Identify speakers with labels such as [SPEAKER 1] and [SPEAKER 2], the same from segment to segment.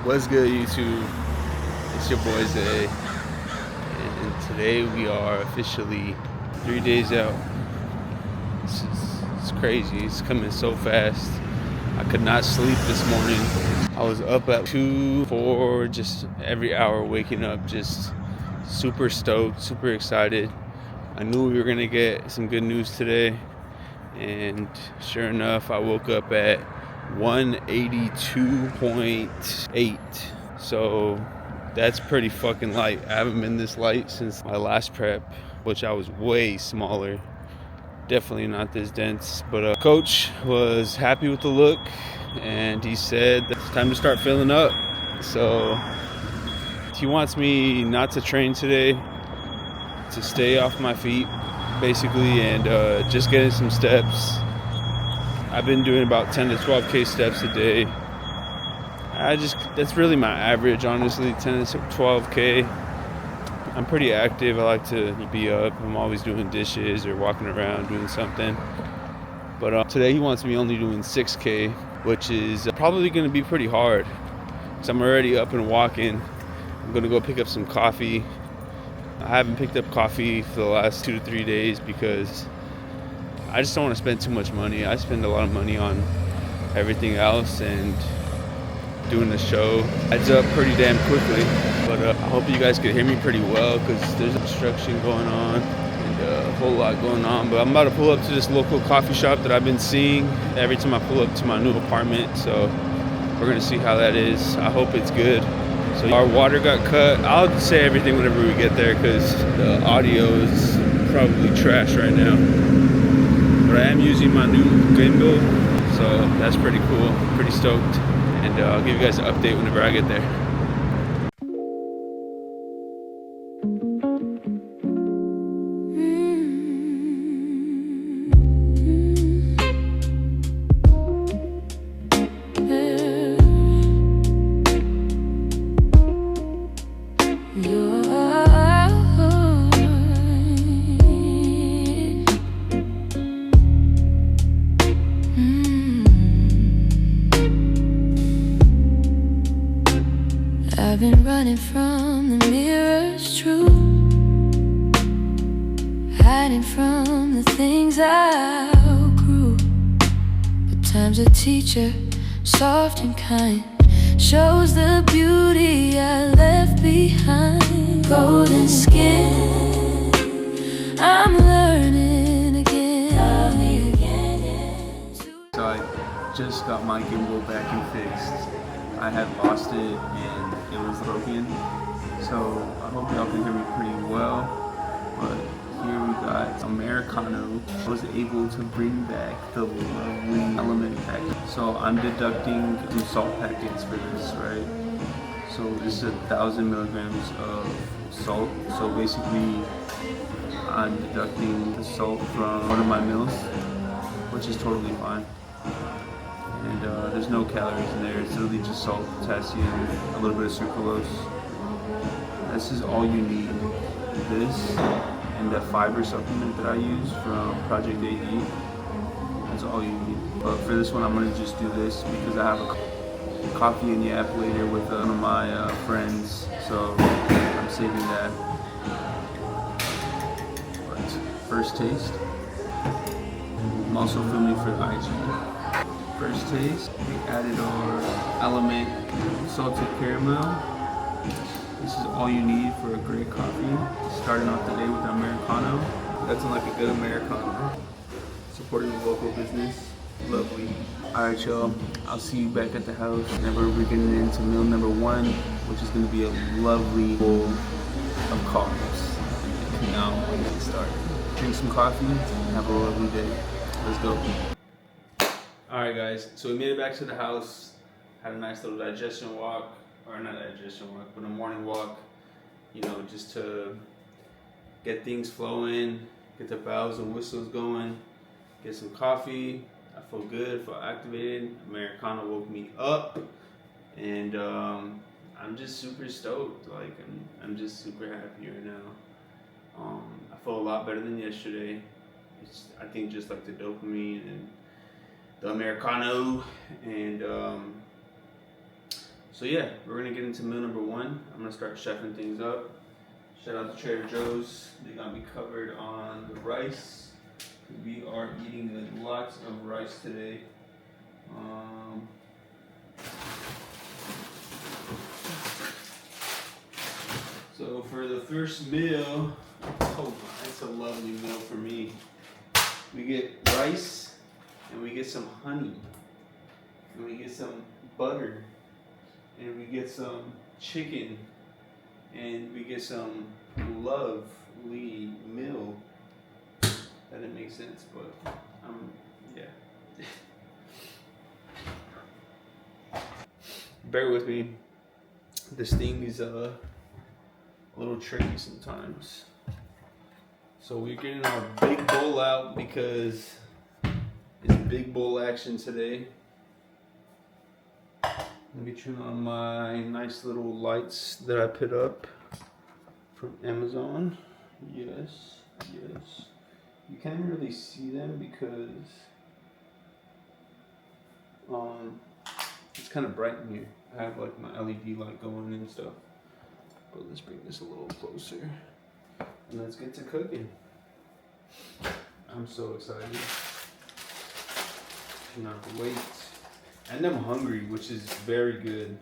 [SPEAKER 1] What's good, YouTube? It's your boy Zay, and today we are officially 3 days out. It's crazy. It's coming so fast. I could not sleep this morning. I was up at 2, 4, just every hour waking up, just super stoked, super excited. I knew we were gonna get some good news today, and sure enough, I woke up at 182.8. So that's pretty fucking light. I haven't been this light since my last prep, which I was way smaller. Definitely not this dense. But coach was happy with the look, and he said it's time to start filling up. So he wants me not to train today, to stay off my feet basically, and just getting some steps. I've been doing about 10 to 12K steps a day. That's really my average, honestly, 10 to 12K. I'm pretty active. I like to be up. I'm always doing dishes or walking around doing something. But today he wants me only doing 6K, which is probably going to be pretty hard because I'm already up and walking. I'm going to go pick up some coffee. I haven't picked up coffee for the last 2 to 3 days because I just don't want to spend too much money. I spend a lot of money on everything else, and doing the show adds up pretty damn quickly. But I hope you guys can hear me pretty well because there's construction going on and a whole lot going on. But I'm about to pull up to this local coffee shop that I've been seeing every time I pull up to my new apartment. So we're gonna see how that is. I hope it's good. So our water got cut. I'll say everything whenever we get there because the audio is probably trash right now. But I am using my new gimbal, so that's pretty cool. Pretty stoked. And I'll give you guys an update whenever I get there.
[SPEAKER 2] I've been running from the mirror's truth, hiding from the things I outgrew. But time's a teacher, soft and kind, shows the beauty I left behind. Golden skin, I'm learning again.
[SPEAKER 1] So I just got my gimbal back and fixed. I had lost it and it was broken, so I hope y'all can hear me pretty well. But here we got Americano. I was able to bring back the lovely element packet. So I'm deducting some salt packets for this, right? So this is 1,000 milligrams of salt. So basically I'm deducting the salt from one of my meals, which is totally fine. And there's no calories in there. It's literally just salt, potassium, a little bit of sucralose. This is all you need. This and the fiber supplement that I use from PROJECTAD. That's all you need. But for this one, I'm gonna just do this because I have a coffee and yap later with one of my friends. So I'm saving that. But first taste. I'm also filming for IG. First taste, we added our element salted caramel. This is all you need for a great coffee. Starting off the day with Americano. That's like a good Americano. Supporting the local business. Lovely. Alright y'all, I'll see you back at the house whenever we're getting into meal number 1, which is going to be a lovely bowl of carbs. Now we can start. Drink some coffee and have a lovely day. Let's go. Alright guys, so we made it back to the house, had a nice little digestion walk, or not digestion walk, but a morning walk, you know, just to get things flowing, get the bells and whistles going, get some coffee. I feel good, I feel activated. Americano woke me up, and I'm just super stoked. Like, I'm just super happy right now. I feel a lot better than yesterday. I think just like the dopamine and the Americano, and So yeah, we're gonna get into meal number 1. I'm gonna start chefing things up. Shout out to Trader Joe's. They got me covered on the rice. We are eating lots of rice today. So for the first meal, oh my, it's a lovely meal for me. We get rice, and we get some honey, and we get some butter, and we get some chicken, and we get some lovely meal. That didn't make sense, but yeah. Bear with me. This thing is a little tricky sometimes. So we're getting our big bowl out because it's big bowl action today. Let me turn on my nice little lights that I put up from Amazon. Yes, yes. You can't really see them because it's kind of bright in here. I have like my LED light going and stuff. But let's bring this a little closer and let's get to cooking. I'm so excited. Cannot wait. And I'm hungry, which is very good.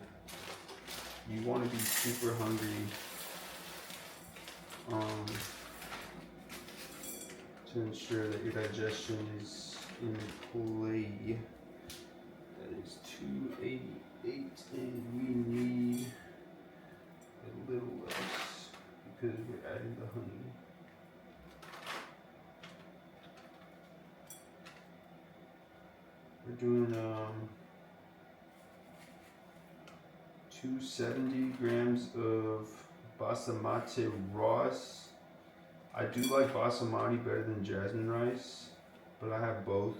[SPEAKER 1] You want to be super hungry. To ensure that your digestion is in play. That is 288, and we need a little less because we're adding the honey. We're doing 270 grams of basmati rice. I do like basmati better than jasmine rice, but I have both.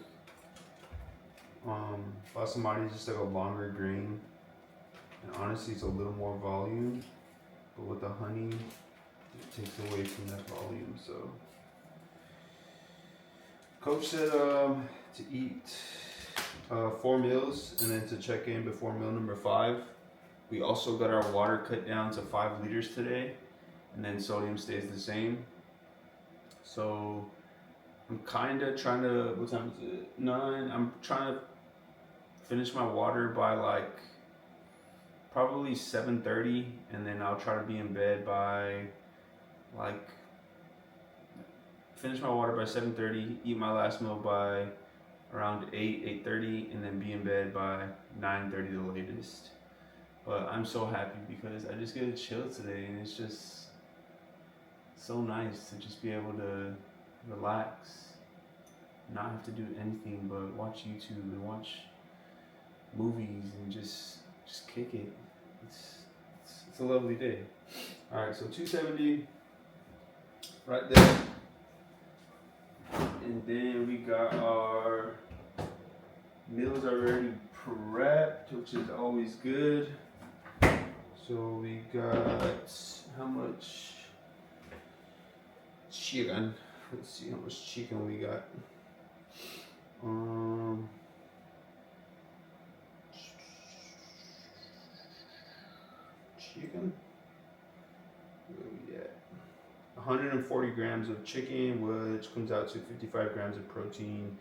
[SPEAKER 1] Basmati is just like a longer grain, and honestly it's a little more volume, but with the honey it takes away from that volume. So coach said to eat 4 meals and then to check in before meal number 5. We also got our water cut down to 5 liters today, and then sodium stays the same. So I'm kind of trying to, what time is it? 9. I'm trying to finish my water by like probably 7:30, and then I'll try to be in bed by like, finish my water by 7:30, eat my last meal by around 8:30, and then be in bed by 9:30 the latest. But I'm so happy because I just get to chill today, and it's just so nice to just be able to relax, not have to do anything but watch YouTube and watch movies and just kick it. It's a lovely day. All right, so 270 right there, and then we got our meals already prepped, which is always good. So we got how much chicken? Let's see how much chicken we got. Chicken. Where we at? 140 grams of chicken, which comes out to 55 grams of protein,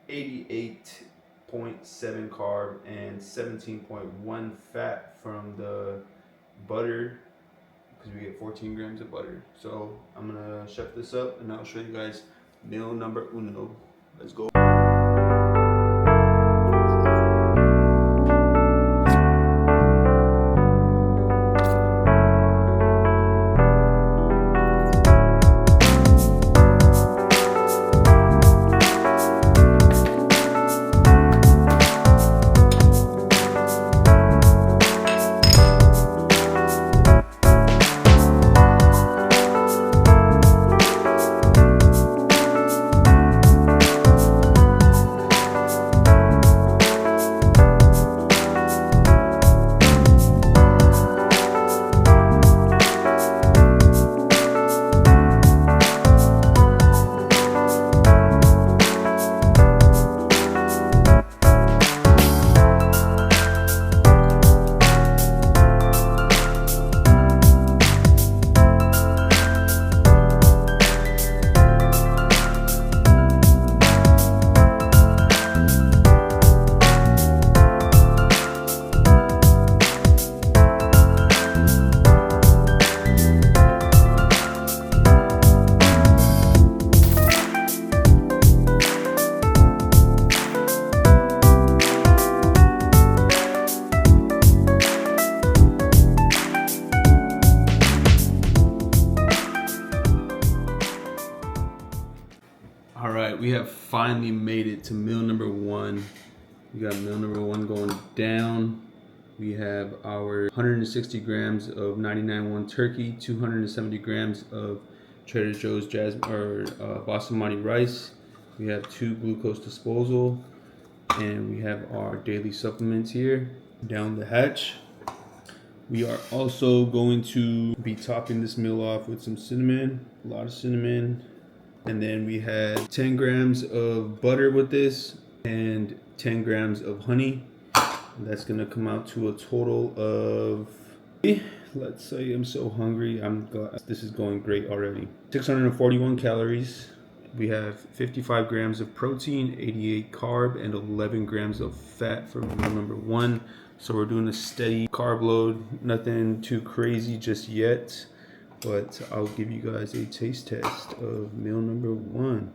[SPEAKER 1] 88.7 carb, and 17.1 fat from the butter, because we get 14 grams of butter. So I'm gonna chef this up and I'll show you guys meal number 1. Let's go. we have finally made it to meal number 1. We got meal number 1 going down. We have our 160 grams of 99.1 turkey, 270 grams of Trader Joe's basmati rice. We have 2 glucose disposal, and we have our daily supplements here down the hatch. We are also going to be topping this meal off with some cinnamon, a lot of cinnamon. And then we had 10 grams of butter with this and 10 grams of honey. That's gonna come out to a total of, let's say, I'm so hungry. I'm glad this is going great already. 641 calories. We have 55 grams of protein, 88 carb, and 11 grams of fat for meal number 1. So we're doing a steady carb load, nothing too crazy just yet, but I'll give you guys a taste test of meal number 1.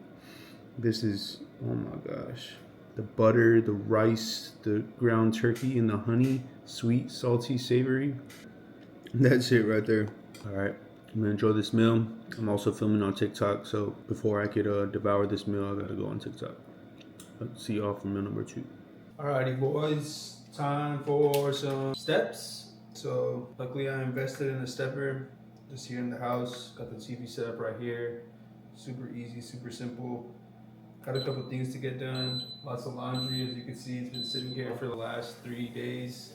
[SPEAKER 1] This is, oh my gosh. The butter, the rice, the ground turkey, and the honey. Sweet, salty, savory. That's it right there. All right, I'm gonna enjoy this meal. I'm also filming on TikTok, so before I could devour this meal, I gotta go on TikTok. Let's see y'all for meal number 2. Alrighty, boys. Time for some steps. So luckily I invested in a stepper just here in the house. Got the TV set up right here. Super easy, super simple. Got a couple things to get done. Lots of laundry, as you can see. It's been sitting here for the last 3 days.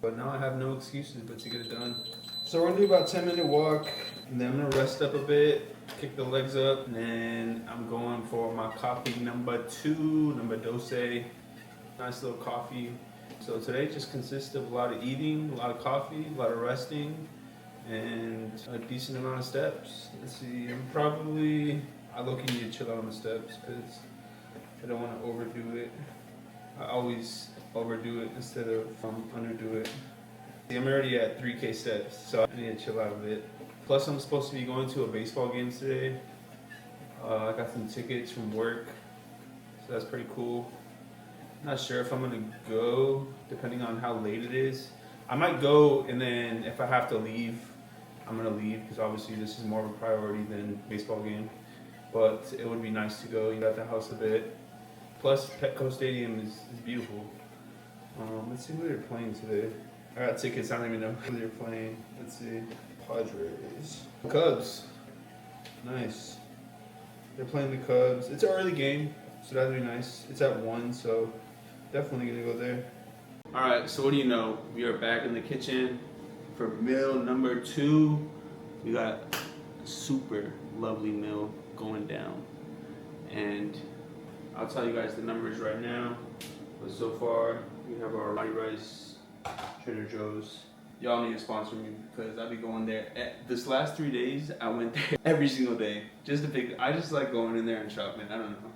[SPEAKER 1] But now I have no excuses but to get it done. So we're gonna do about a 10-minute walk, and then I'm gonna rest up a bit, kick the legs up, and then I'm going for my coffee number 2, number dose. Nice little coffee. So today just consists of a lot of eating, a lot of coffee, a lot of resting, and a decent amount of steps. Let's see, I low-key need to chill out on the steps because I don't want to overdo it. I always overdo it instead of underdo it. I'm already at 3K steps, so I need to chill out a bit. Plus, I'm supposed to be going to a baseball game today. I got some tickets from work, so that's pretty cool. Not sure if I'm gonna go, depending on how late it is. I might go, and then if I have to leave, I'm gonna leave, because obviously this is more of a priority than baseball game. But it would be nice to go, at the house a bit. Plus, Petco Stadium is beautiful. Let's see who they're playing today. I got tickets, I don't even know who they're playing. Let's see. Padres. Cubs. Nice. They're playing the Cubs. It's an early game, so that'll be nice. It's at 1, so definitely gonna go there. All right, so what do you know? We are back in the kitchen for meal number 2. We got a super lovely meal going down, and I'll tell you guys the numbers right now. But so far, we have our rice, Trader Joe's. Y'all need to sponsor me because I'll be going there. This last 3 days, I went there every single day just to pick. I just like going in there and shopping. I don't know.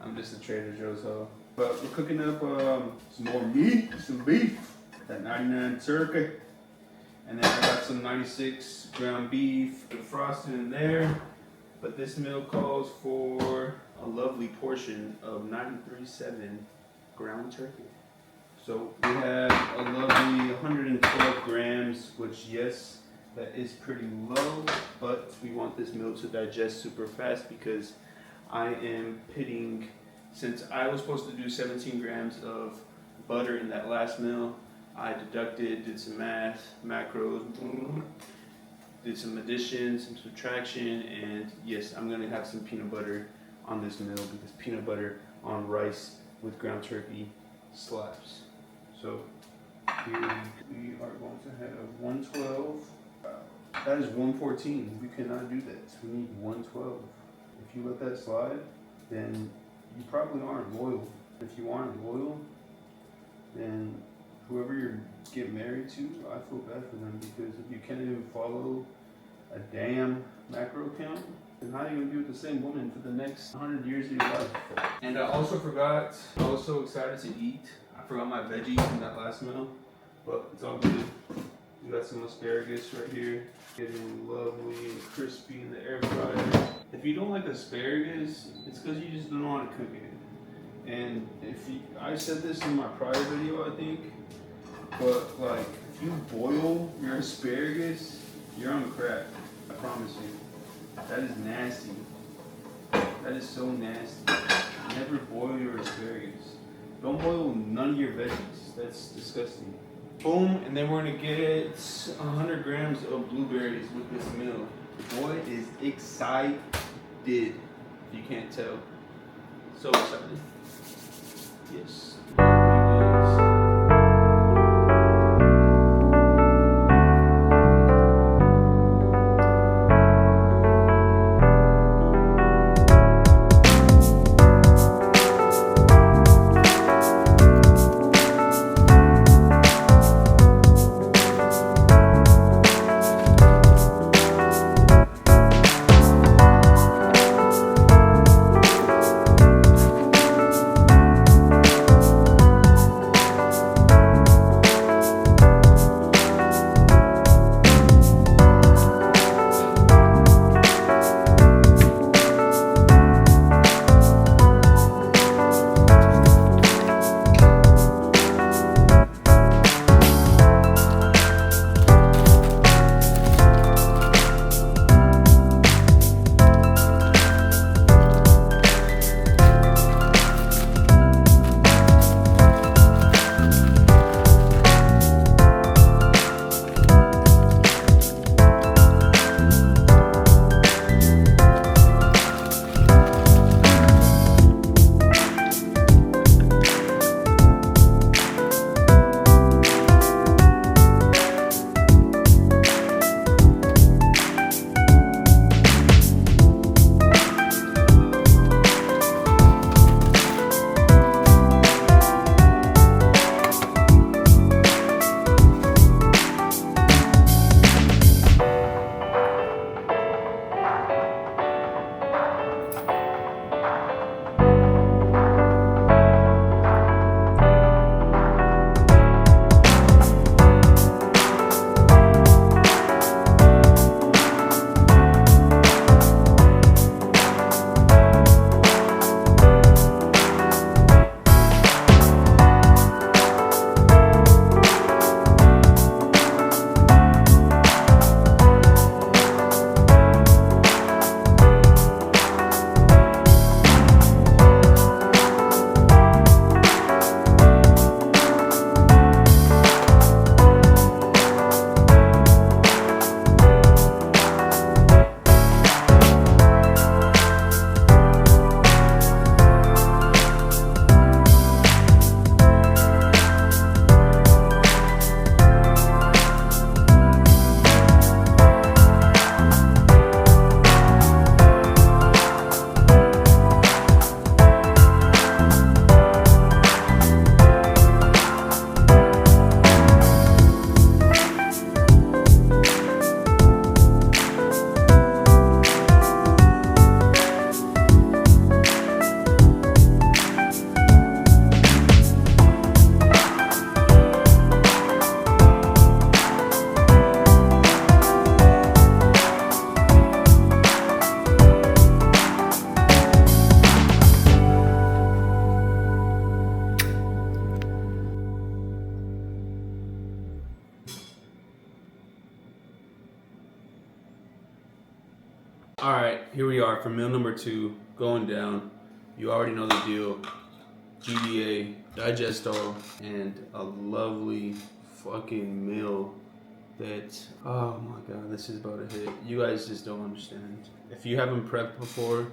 [SPEAKER 1] I'm just a Trader Joe's hoe. But we're cooking up some more meat, some beef, that 99 turkey. And then I got some 96 ground beef, frosted in there. But this meal calls for a lovely portion of 93.7 ground turkey. So we have a lovely 112 grams, which yes, that is pretty low, but we want this meal to digest super fast because I am pitting, since I was supposed to do 17 grams of butter in that last meal, I deducted, did some math, macros, did some addition, some subtraction, and yes, I'm gonna have some peanut butter on this meal because peanut butter on rice with ground turkey slaps. So here we are going to have 112. That is 114. We cannot do that. We need 112. If you let that slide, then you probably aren't loyal. If you aren't loyal, then whoever you get married to, I feel bad for them because if you can't even follow a damn macro count, then how are you going to be with the same woman for the next 100 years of your life? And I also forgot, I was so excited to eat. I forgot my veggies from that last meal, but it's all good. We got some asparagus right here, getting lovely and crispy in the air fryer. If you don't like asparagus, it's because you just don't know how to cook it. And I said this in my prior video, I think, but like, if you boil your asparagus, you're on crack. I promise you. That is nasty. That is so nasty. Never boil your asparagus. Don't boil none of your veggies. That's disgusting. Boom, and then we're gonna get 100 grams of blueberries with this meal. Boy is excited, if you can't tell. So excited. Yes. All right, here we are for meal number 2, going down. You already know the deal. GDA, digestol, and a lovely fucking meal that, oh my god, this is about to hit. You guys just don't understand. If you haven't prepped before,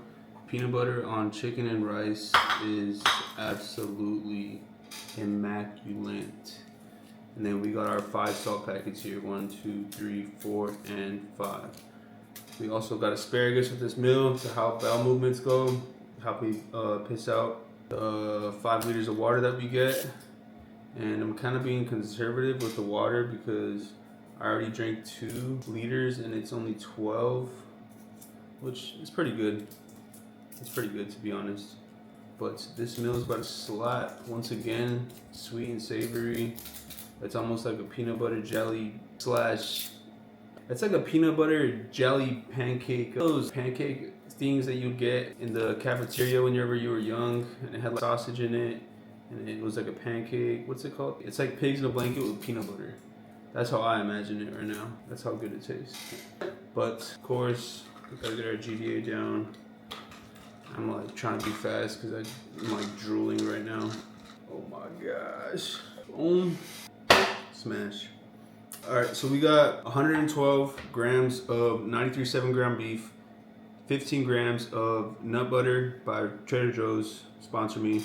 [SPEAKER 1] peanut butter on chicken and rice is absolutely immaculate. And then we got our 5 salt packets here, 1, 2, 3, 4, and 5. We also got asparagus with this meal to help bowel movements go, help me piss out the 5 liters of water that we get. And I'm kind of being conservative with the water because I already drank 2 liters and it's only 12, which is pretty good. It's pretty good, to be honest. But this meal is about to slap. Once again, sweet and savory. It's almost like a peanut butter jelly slash, it's like a peanut butter jelly pancake. Those pancake things that you get in the cafeteria whenever you were young, and it had like sausage in it, and it was like a pancake. What's it called? It's like pigs in a blanket with peanut butter. That's how I imagine it right now. That's how good it tastes. But of course, we gotta get our GDA down. I'm like trying to be fast because I'm like drooling right now. Oh my gosh. Boom. Smash. All right, so we got 112 grams of 93 7-gram beef, 15 grams of nut butter by Trader Joe's, sponsor me,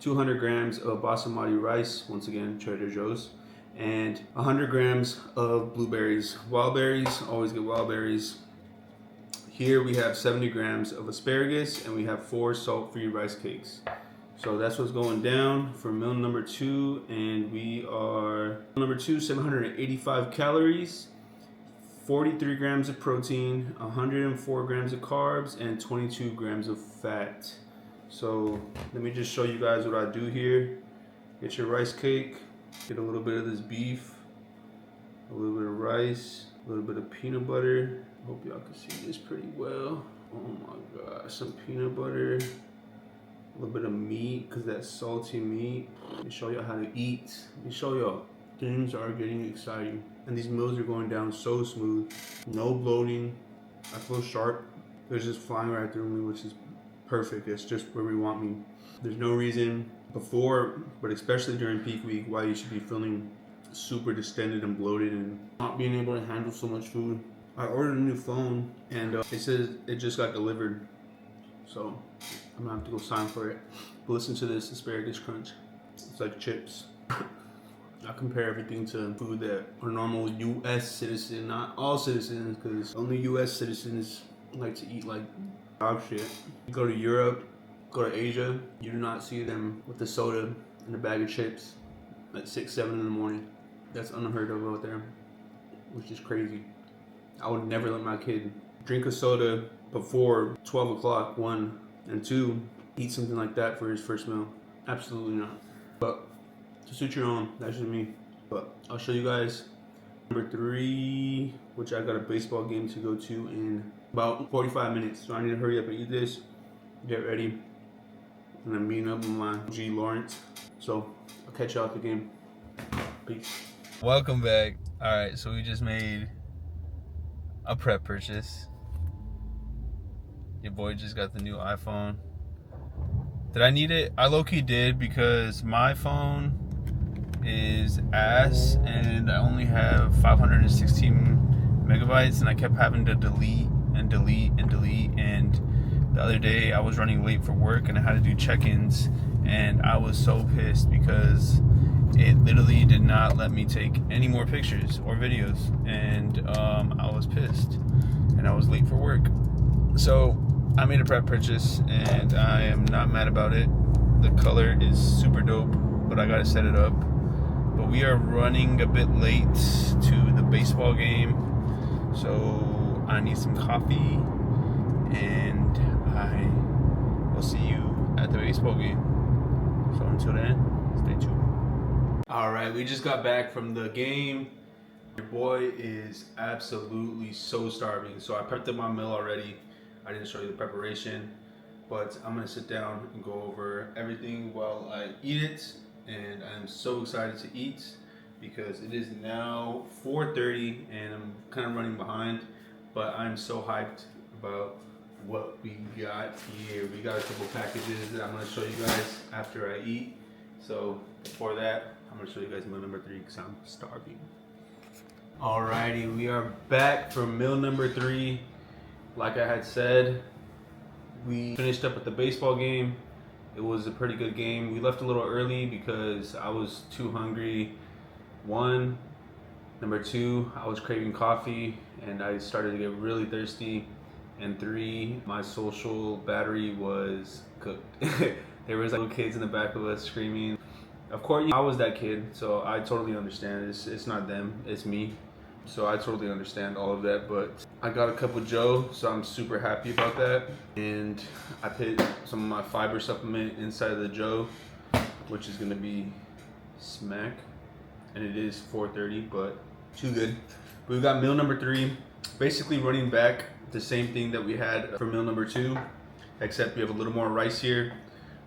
[SPEAKER 1] 200 grams of basmati rice, once again, Trader Joe's, and 100 grams of blueberries. Wild berries, always get wild berries. Here we have 70 grams of asparagus, and we have 4 salt-free rice cakes. So that's what's going down for meal number 2, and we are number 2, 785 calories, 43 grams of protein, 104 grams of carbs, and 22 grams of fat. So let me just show you guys what I do here. Get your rice cake, get a little bit of this beef, a little bit of rice, a little bit of peanut butter. Hope y'all can see this pretty well. Oh my gosh, some peanut butter, a little bit of meat, because that's salty meat. Let me show y'all how to eat. Let me show y'all. Things are getting exciting. And these meals are going down so smooth. No bloating. I feel sharp. There's just flying right through me, which is perfect. It's just where we want me. There's no reason before, but especially during peak week, why you should be feeling super distended and bloated and not being able to handle so much food. I ordered a new phone, and it says it just got delivered. So I'm gonna have to go sign for it. But listen to this asparagus crunch. It's like chips. I compare everything to food that are normal U.S. citizens, not all citizens, because only U.S. citizens like to eat like dog shit. You go to Europe, go to Asia, you do not see them with the soda and a bag of chips at 6, 7 in the morning. That's unheard of out there, which is crazy. I would never let my kid drink a soda before 12 o'clock, 1, and 2, eat something like that for his first meal. Absolutely not. But to suit your own, that's just me. But I'll show you guys number 3, which I got a baseball game to go to in about 45 minutes. So I need to hurry up and eat this, get ready, and I'm meeting up with my G Lawrence. So I'll catch y'all at the game. Peace. Welcome back. All right, so we just made a prep purchase. Your boy just got the new iPhone. Did I need it? I low-key did, because my phone is ass and I only have 516 megabytes, and I kept having to delete and delete and delete. And the other day I was running late for work and I had to do check-ins, and I was so pissed because it literally did not let me take any more pictures or videos, and I was pissed and I was late for work. So I made a prep purchase and I am not mad about it. The color is super dope, but I gotta set it up. But we are running a bit late to the baseball game, so I need some coffee, and I will see you at the baseball game. So until then, stay tuned. All right, we just got back from the game. Your boy is absolutely so starving. So I prepped up my meal already. I didn't show you the preparation, but I'm gonna sit down and go over everything while I eat it. And I'm so excited to eat because it is now 4:30 and I'm kind of running behind, but I'm so hyped about what we got here. We got a couple packages that I'm gonna show you guys after I eat. So before that, I'm gonna show you guys meal number 3 because I'm starving. Alrighty, we are back for meal number 3. Like I had said, we finished up at the baseball game. It was a pretty good game. We left a little early because I was too hungry. 1, number 2, I was craving coffee and I started to get really thirsty. And 3, my social battery was cooked. There was little kids in the back of us screaming. Of course, I was that kid, so I totally understand. It's not them, it's me. So I totally understand all of that, but I got a cup of Joe, so I'm super happy about that. And I put some of my fiber supplement inside of the Joe, which is gonna be smack. And it is 4:30, but too good. We've got meal number 3, basically running back the same thing that we had for meal number 2, except we have a little more rice here.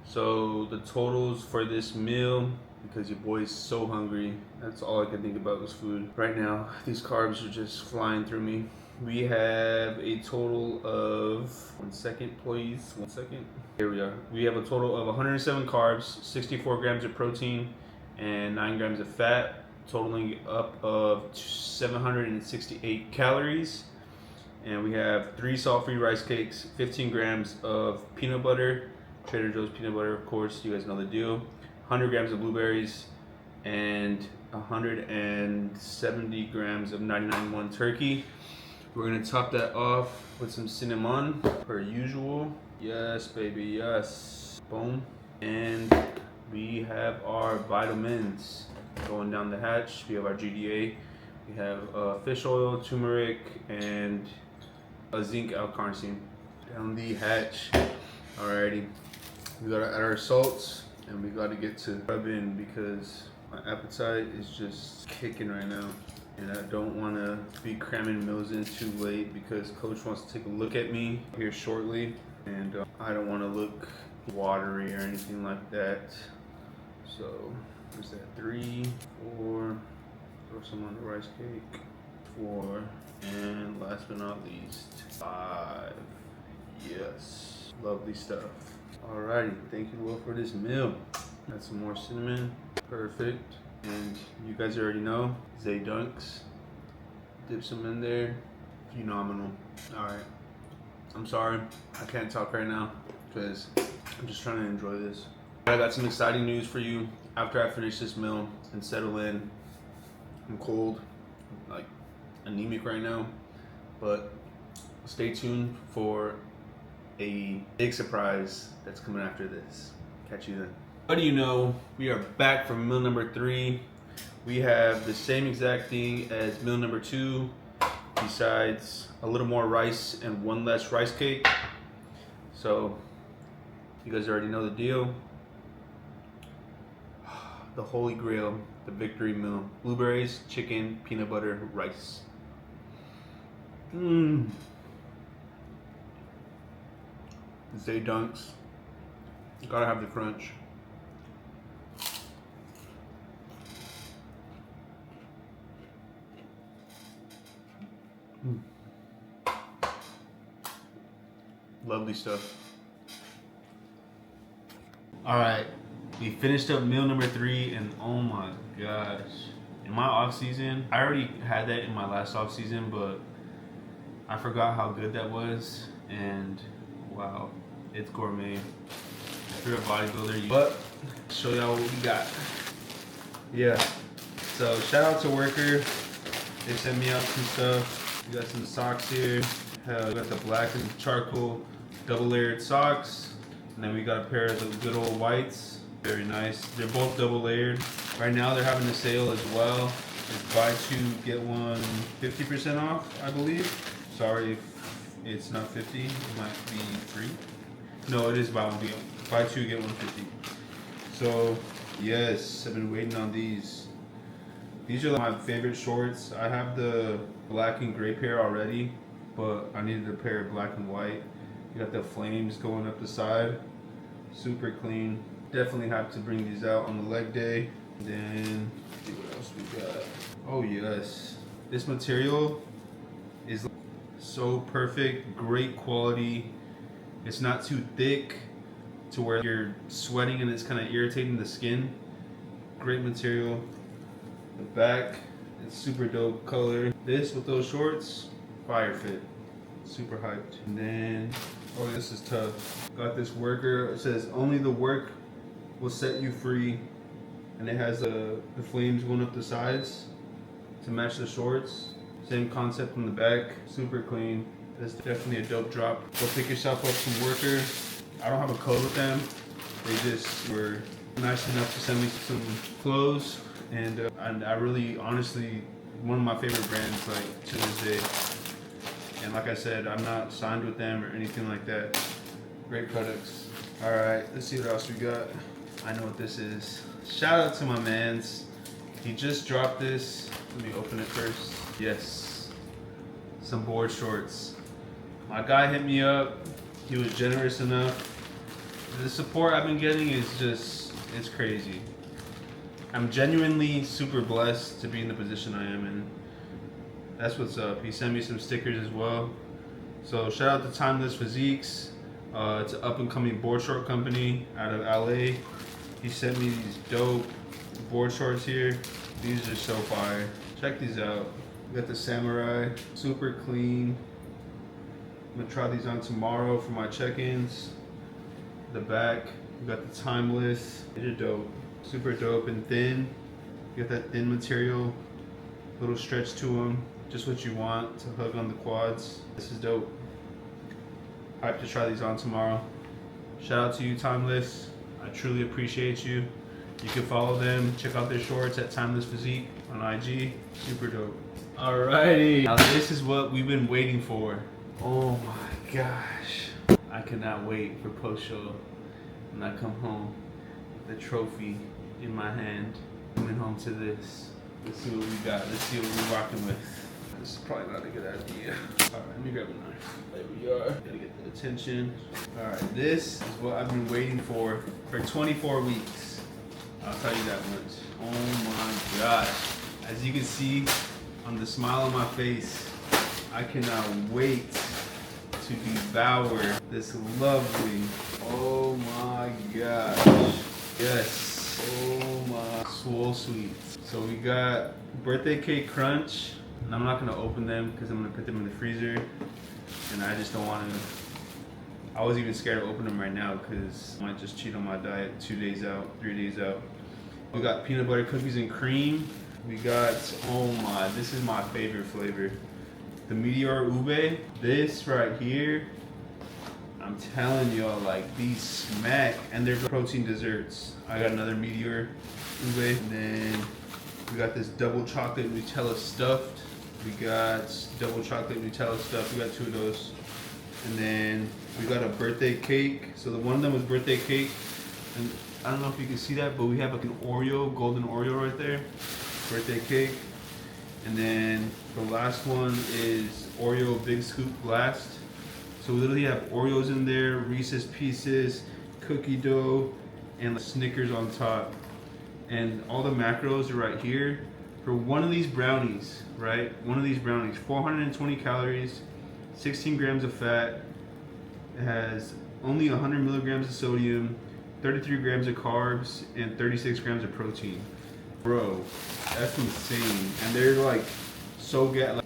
[SPEAKER 1] So the totals for this meal because your boy's so hungry. That's all I can think about was food. Right now, these carbs are just flying through me. We have a total of, 1 second please, 1 second. Here we are. We have a total of 107 carbs, 64 grams of protein, and 9 grams of fat, totaling up of 768 calories. And we have 3 salt-free rice cakes, 15 grams of peanut butter, Trader Joe's peanut butter, of course, you guys know the deal, 100 grams of blueberries, and 170 grams of 99.1 turkey. We're gonna top that off with some cinnamon, per usual. Yes, baby, yes. Boom. And we have our vitamins going down the hatch. We have our GDA. We have fish oil, turmeric, and a zinc L-carnosine down the hatch. Alrighty, we gotta add our salts, and we gotta get to rub in because my appetite is just kicking right now. And I don't want to be cramming meals in too late because coach wants to take a look at me here shortly, and I don't want to look watery or anything like that. So what's that, 3, 4, throw some on the rice cake, 4, and last but not least 5. Yes, lovely stuff. Alrighty, thank you Lord for this meal. Add some more cinnamon, perfect. And you guys already know, Zay dunks. Dip some in there, phenomenal. Alright, I'm sorry, I can't talk right now because I'm just trying to enjoy this. I got some exciting news for you after I finish this meal and settle in. I'm cold, like anemic right now, but stay tuned for a big surprise that's coming after this. Catch you then. What do you know? We are back from meal number 3. We have the same exact thing as meal number 2, besides a little more rice and 1 less rice cake. So you guys already know the deal. The holy grail, the victory meal: blueberries, chicken, peanut butter, rice. Zay dunks. Gotta have the crunch. Lovely stuff. All right, we finished up meal number 3, and oh my gosh, in my off season, I already had that in my last off season, but I forgot how good that was, and wow, it's gourmet. If you're a bodybuilder, but show y'all what we got. Yeah, so shout out to Worker. They sent me out some stuff. We got some socks here. We got the black and charcoal double layered socks, and then we got a pair of the good old whites. Very nice. They're both double layered. Right now they're having a sale as well. It's buy 2 get 1 50% off, I believe. Sorry if it's not 50, it might be free. No, it is buy 1 get 1. Buy 2 get 1 50. So yes, I've been waiting on these. These are my favorite shorts. I have the black and gray pair already, but I needed a pair of black and white. You got the flames going up the side, super clean. Definitely have to bring these out on the leg day. And then let's see what else we got. Oh yes, this material is so perfect, great quality. It's not too thick to where you're sweating and it's kind of irritating the skin. Great material. The back, it's super dope color. This with those shorts, fire fit. Super hyped. And then, oh, this is tough. Got this Worker. It says only the work will set you free, and it has the flames going up the sides to match the shorts. Same concept on the back. Super clean. That's definitely a dope drop. Go pick yourself up some Worker. I don't have a code with them. They just were nice enough to send me some clothes, and I really, honestly, one of my favorite brands, like, to this day. And like I said, I'm not signed with them or anything like that. Great products. All right, let's see what else we got. I know what this is. Shout out to my mans. He just dropped this. Let me open it first. Yes, some board shorts. My guy hit me up. He was generous enough. The support I've been getting is just, it's crazy. I'm genuinely super blessed to be in the position I am in. That's what's up. He sent me some stickers as well. So shout out to Timeless Physiques. It's an up and coming board short company out of LA. He sent me these dope board shorts here. These are so fire. Check these out. We got the Samurai, super clean. I'm gonna try these on tomorrow for my check-ins. The back, we got the Timeless. These are dope, super dope and thin. You got that thin material, little stretch to them. Just what you want to hug on the quads. This is dope. Hyped to try these on tomorrow. Shout out to you, Timeless. I truly appreciate you. You can follow them, check out their shorts at Timeless Physique on IG. Super dope. Alrighty. Now this is what we've been waiting for. Oh my gosh. I cannot wait for post-show when I come home with the trophy in my hand. Coming home to this. Let's see what we got. Let's see what we're rocking with. This is probably not a good idea. Alright, let me grab a knife. There we are. Gotta get the attention. Alright, this is what I've been waiting for 24 weeks. I'll tell you that much. Oh my gosh. As you can see on the smile on my face, I cannot wait to devour this lovely, oh my gosh. Yes, oh my swole sweets. So we got birthday cake crunch, and I'm not gonna open them because I'm gonna put them in the freezer, and I just don't want to. I was even scared to open them right now because I might just cheat on my diet 2 days out, 3 days out. We got peanut butter cookies and cream. We got, oh my, this is my favorite flavor. The Meteor Ube. This right here, I'm telling y'all, like, these smack, and they're protein desserts. I got another Meteor Ube, and then we got this double chocolate Nutella stuffed. We got double chocolate Nutella stuffed. We got 2 of those. And then we got a birthday cake. So the one of them was birthday cake, and I don't know if you can see that, but we have like an Oreo, golden Oreo right there. Birthday cake. And then the last one is Oreo Big Scoop Blast. So we literally have Oreos in there, Reese's Pieces, cookie dough, and the Snickers on top. And all the macros are right here. For one of these brownies, right? One of these brownies, 420 calories, 16 grams of fat. It has only 100 milligrams of sodium, 33 grams of carbs, and 36 grams of protein. Bro, that's insane. And they're like so good. Like,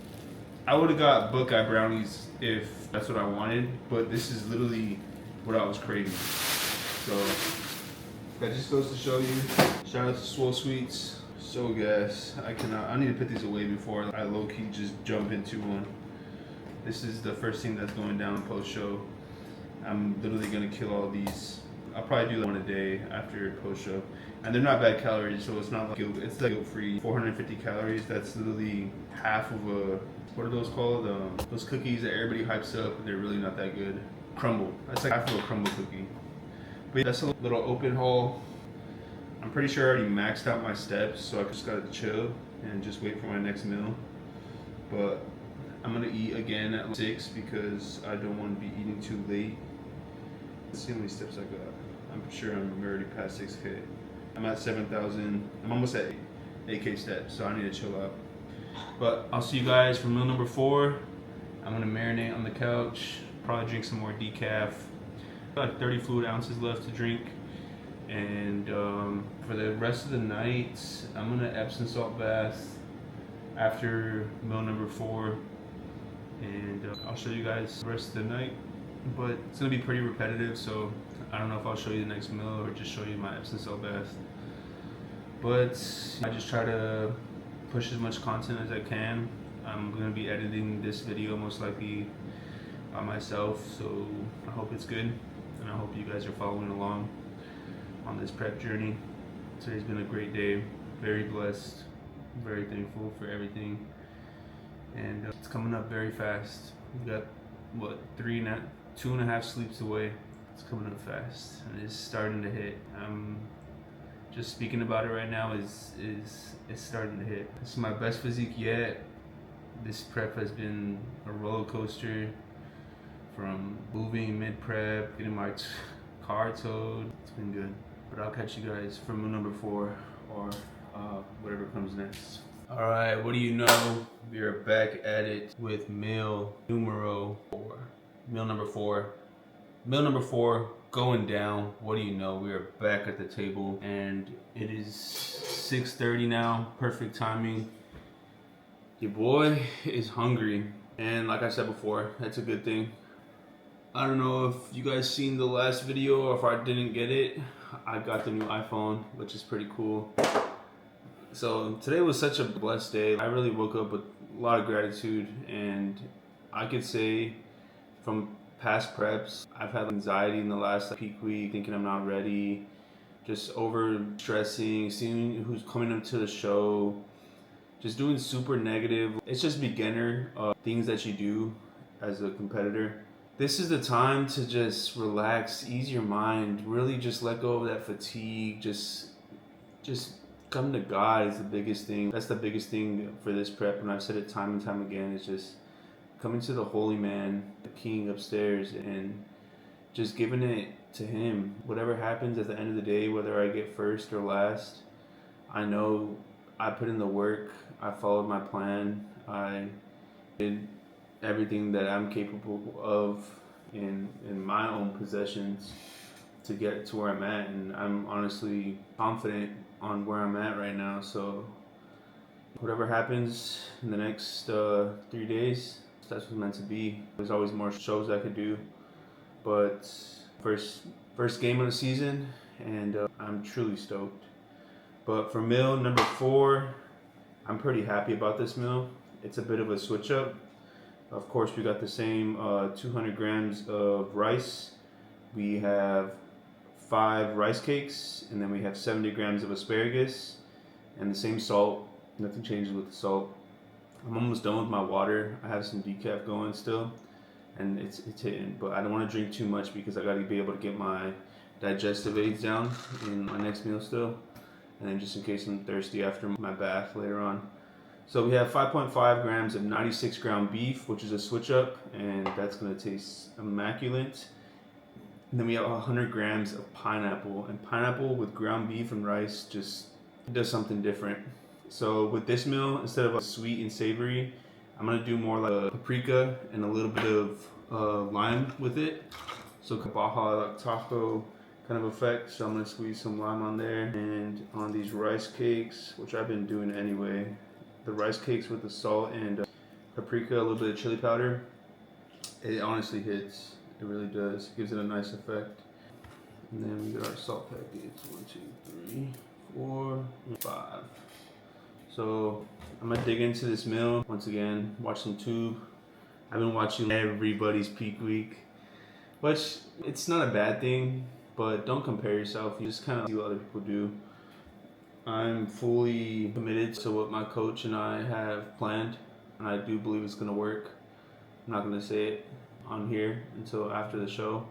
[SPEAKER 1] I would have got Buckeye brownies if that's what I wanted, but this is literally what I was craving. So that just goes to show you. Shout out to Swole Sweets. So gas. I need to put these away before I low-key just jump into one. This is the first thing that's going down post show. I'm literally gonna kill all these. I'll probably do one a day after post show. And they're not bad calories, so it's not like it's like guilt-free. 450 calories, that's literally half of a, what are those called? Those cookies that everybody hypes up, and they're really not that good. Crumble, that's like half of a crumble cookie. But that's a little open haul. I'm pretty sure I already maxed out my steps, so I just gotta chill and just wait for my next meal. But I'm gonna eat again at 6 because I don't want to be eating too late. Let's see how many steps I got. I'm sure I'm already past 6K. I'm at 7,000. I'm almost at 8K steps, so I need to chill out. But I'll see you guys for meal number 4. I'm gonna marinate on the couch, probably drink some more decaf. Got like 30 fluid ounces left to drink. And for the rest of the night, I'm gonna Epsom salt bath after meal number 4. And I'll show you guys the rest of the night. But it's gonna be pretty repetitive, so I don't know if I'll show you the next meal or just show you my Epsom salt bath. But I just try to push as much content as I can. I'm gonna be editing this video most likely by myself, so I hope it's good, and I hope you guys are following along on this prep journey. Today's been a great day, very blessed, very thankful for everything, and it's coming up very fast. We got what, 2.5 sleeps away. It's coming up fast, and it's starting to hit. Just speaking about it right now is it's starting to hit. This is my best physique yet. This prep has been a roller coaster, from moving mid prep, getting my car towed. It's been good. But I'll catch you guys for meal number 4 or whatever comes next. All right, what do you know? We are back at it with meal numero 4. Meal number 4. Meal number 4 going down. What do you know? We are back at the table and it is 6:30 now. Perfect timing. Your boy is hungry. And like I said before, that's a good thing. I don't know if you guys seen the last video or if I didn't get it. I got the new iPhone, which is pretty cool. So today was such a blessed day. I really woke up with a lot of gratitude, and I could say from past preps, I've had anxiety in the last peak week, thinking I'm not ready, just over stressing, seeing who's coming up to the show, just doing super negative. It's just beginner things that you do as a competitor. This is the time to just relax, ease your mind, really just let go of that fatigue, just come to God is the biggest thing. That's the biggest thing for this prep, and I've said it time and time again, is just coming to the holy man, the king upstairs, and just giving it to him. Whatever happens at the end of the day, whether I get first or last, I know I put in the work, I followed my plan, I did everything that I'm capable of in my own possessions to get to where I'm at, and I'm honestly confident on where I'm at right now. So whatever happens in the next 3 days, that's what's meant to be. There's always more shows I could do, but first game of the season, and I'm truly stoked. But for meal number 4, I'm pretty happy about this meal. It's a bit of a switch up. Of course, we got the same 200 grams of rice. We have 5 rice cakes, and then we have 70 grams of asparagus, and the same salt. Nothing changes with the salt. I'm almost done with my water. I have some decaf going still, and it's hitting, but I don't want to drink too much because I got to be able to get my digestive aids down in my next meal still, and then just in case I'm thirsty after my bath later on. So we have 5.5 grams of 96 ground beef, which is a switch up, and that's gonna taste immaculate. And then we have 100 grams of pineapple, and pineapple with ground beef and rice just does something different. So with this meal, instead of sweet and savory, I'm gonna do more like a paprika and a little bit of lime with it. So Baja taco kind of effect. So I'm gonna squeeze some lime on there, and on these rice cakes, which I've been doing anyway. The rice cakes with the salt and paprika, a little bit of chili powder, it honestly hits. It really does. It gives it a nice effect. And then we get our salt packets. 1, 2, 3, 4, 5. So I'm gonna dig into this meal once again. Watch some tube. I've been watching everybody's peak week, which it's not a bad thing, but don't compare yourself. You just kind of see what other people do. I'm fully committed to what my coach and I have planned, and I do believe it's going to work. I'm not going to say it on here until after the show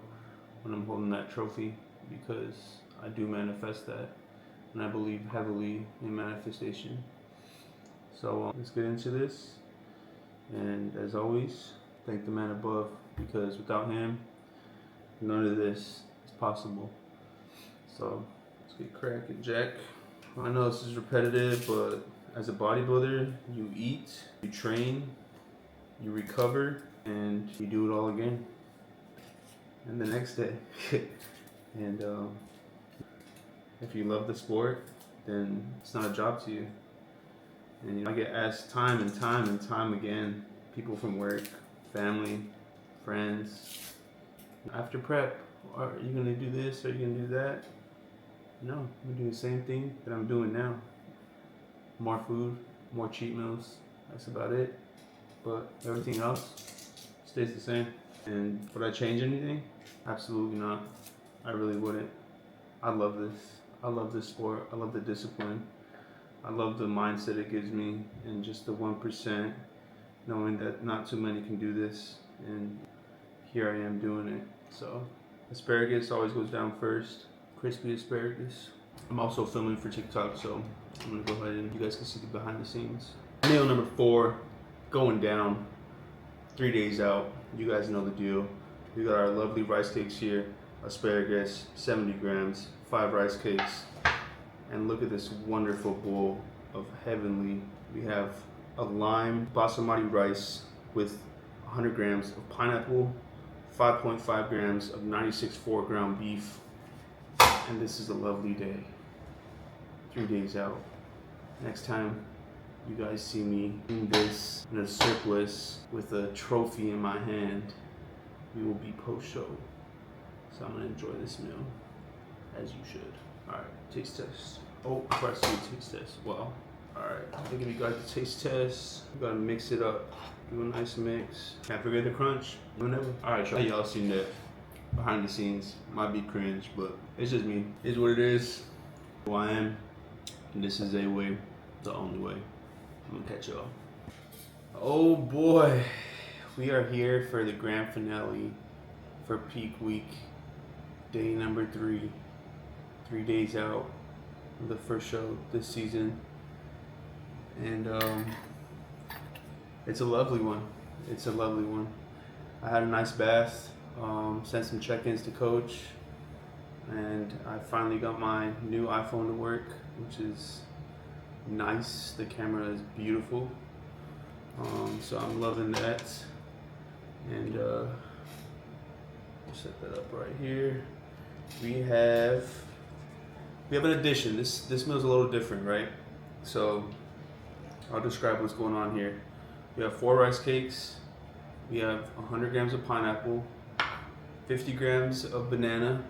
[SPEAKER 1] when I'm holding that trophy, because I do manifest that, and I believe heavily in manifestation. So let's get into this, and as always, thank the man above, because without him, none of this is possible. So let's get cracking, Jack. I know this is repetitive, but as a bodybuilder, you eat, you train, you recover, and you do it all again. And the next day. And if you love the sport, then it's not a job to you. And I get asked time and time and time again, people from work, family, friends, after prep, are you gonna do this? Are you gonna do that? No, I'm gonna do the same thing that I'm doing now. More food, more cheat meals, that's about it. But everything else stays the same. And would I change anything? Absolutely not. I really wouldn't. I love this. I love this sport. I love the discipline. I love the mindset it gives me, and just the 1%, knowing that not too many can do this, and here I am doing it. So asparagus always goes down first. Crispy asparagus. I'm also filming for TikTok, so I'm gonna go ahead and you guys can see the behind the scenes. Meal number 4, going down. 3 days out. You guys know the deal. We got our lovely rice cakes here. Asparagus, 70 grams, 5 rice cakes, And look at this wonderful bowl of heavenly. We have a lime basmati rice with 100 grams of pineapple, 5.5 grams of 96.4 ground beef, and this is a lovely day. 3 days out. Next time you guys see me doing this in a surplus with a trophy in my hand, we will be post-show. So I'm gonna enjoy this meal, as you should. All right, taste test. Oh, before I say taste test, well, all right, I think if you got the taste test, you gotta mix it up. Do a nice mix. Can't forget the crunch. Whenever. All right, y'all seen that behind the scenes. Might be cringe, but it's just me. It's what it is. Who I am, and this is Zayway, the only way. I'm gonna catch y'all. Oh boy, we are here for the grand finale for peak week, day number 3. 3 days out of the first show this season, and it's a lovely one. It's a lovely one. I had a nice bath, sent some check-ins to coach, and I finally got my new iPhone to work, which is nice. The camera is beautiful, so I'm loving that. And set that up right here. We have an addition. This meal's a little different, right? So I'll describe what's going on here. We have 4 rice cakes. We have 100 grams of pineapple, 50 grams of banana,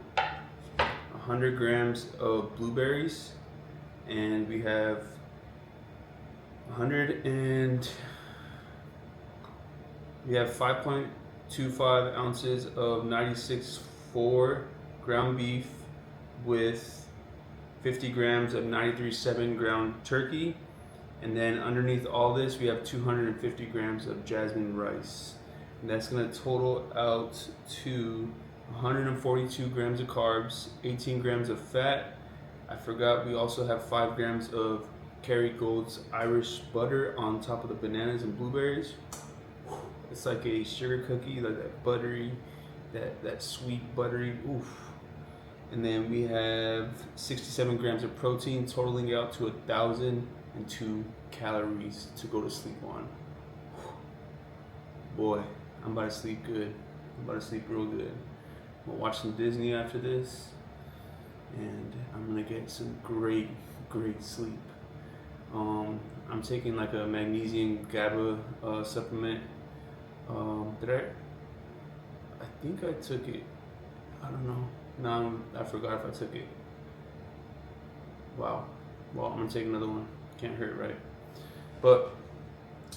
[SPEAKER 1] 100 grams of blueberries, and we have 5.25 ounces of 96.4 ground beef with 50 grams of 93.7 ground turkey. And then underneath all this, we have 250 grams of jasmine rice. And that's gonna total out to 142 grams of carbs, 18 grams of fat. I forgot we also have 5 grams of Kerrygold's Irish butter on top of the bananas and blueberries. It's like a sugar cookie, like that buttery, that sweet buttery, oof. And then we have 67 grams of protein, totaling out to 1,002 calories to go to sleep on. Boy, I'm about to sleep good. I'm about to sleep real good. I'm gonna watch some Disney after this, and I'm gonna get some great sleep. I'm taking like a magnesium GABA supplement. I think I took it. I don't know. No, I forgot if I took it. Wow. Well, I'm gonna take another one. Can't hurt, right? But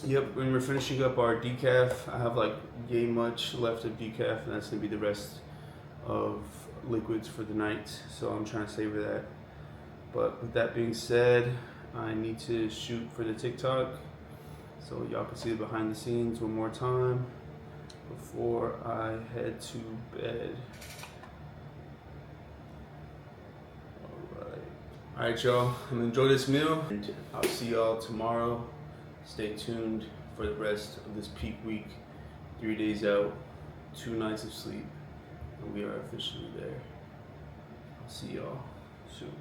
[SPEAKER 1] yep, when we're finishing up our decaf, I have like yay much left of decaf, and that's gonna be the rest of liquids for the night. So I'm trying to savor that. But with that being said, I need to shoot for the TikTok, so y'all can see the behind the scenes one more time before I head to bed. Alright y'all, I'm gonna enjoy this meal, and I'll see y'all tomorrow. Stay tuned for the rest of this peak week. 3 days out, 2 nights of sleep, and we are officially there. I'll see y'all soon.